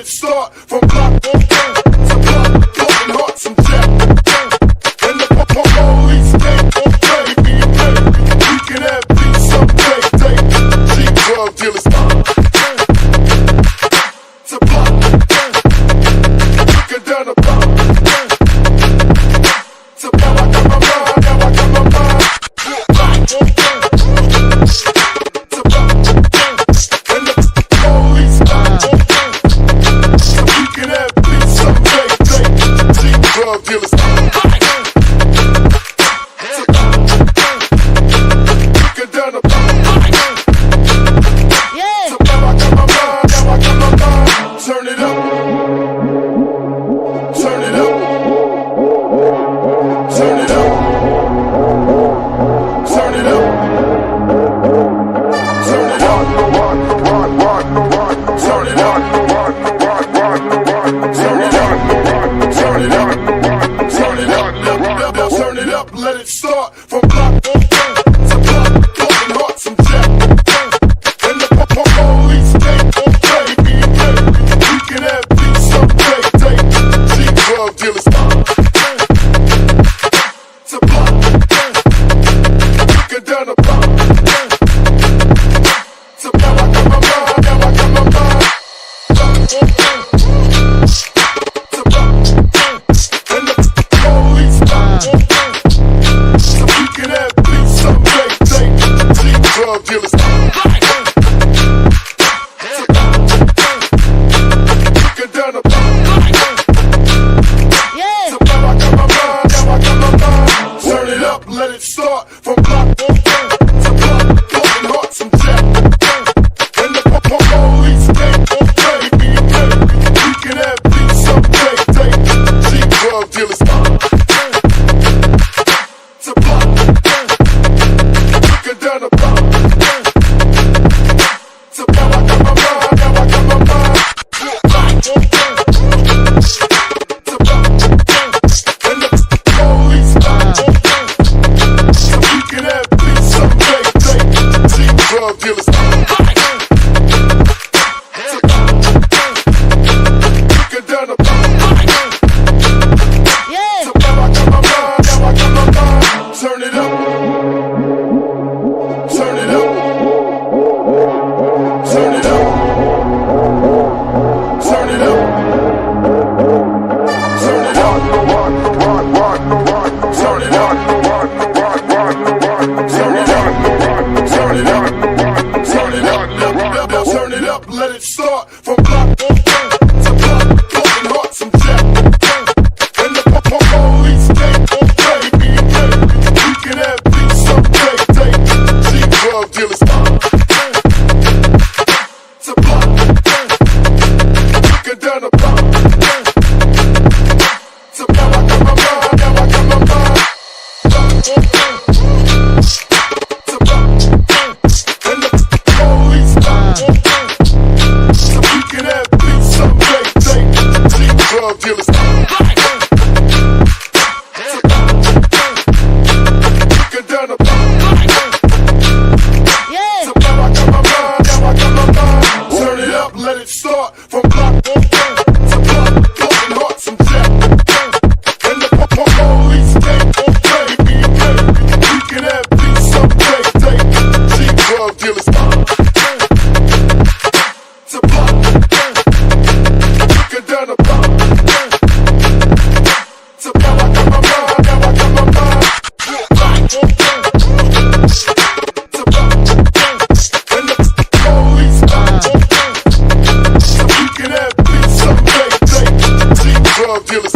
it start from block to block, broken hearts and death. And the police came on play, we can have peace someday. Cheap drug dealers to block, looking down the block. To block, I got my mind, now I got my mind. To block, and the police we can have peace someday. Cheap drug dealers. Turn it up. Turn it up. Turn it up. Turn it up. Turn it up. Turn it up. Turn it up. Turn it up. Turn it up. Turn it up. Let it start from block to block. Broken hearts and death. And the police came on play. We can have peace someday. Cheap drug dealers to block. Looking down the block. To block, I got my mind, now I got my mind. To block, and the police so we can have peace someday. Cheap drug dealers. Looking down the block. To block, I got my mind, now I got my mind. Turn it up, let it start from block to block, broken hearts and death. And the police came on play. We can have peace someday. Cheap drug dealers to block. Looking down the block. To block, I got my mind, now I got my mind. To block, and the police so we can have peace someday. Cheap drug dealers. Looking down the block. To block, I got my mind, now I got my mind. Turn it up. Turn it up. Turn it up. Turn it up. Turn it up. Turn it up. Turn it up. Turn it up. Turn it up. Turn it up. Let it start from block to block. Broken hearts and death. And the police came on play. We can have peace someday. Cheap drug dealers to block. Looking down the block. To block, I got my mind, now I got my mind. To block, and the police so we can have peace someday. Cheap drug dealers to block. Looking down the block. To block, I got my mind, now I got my mind. Turn it up, let it start from block to block. Broken hearts and death. And the police came on play. We can have peace someday. Cheap drug dealers to block. Looking down the block. To block, I got my mind, now I got my mind. To block, and the police so we can have peace someday. Cheap drug dealers.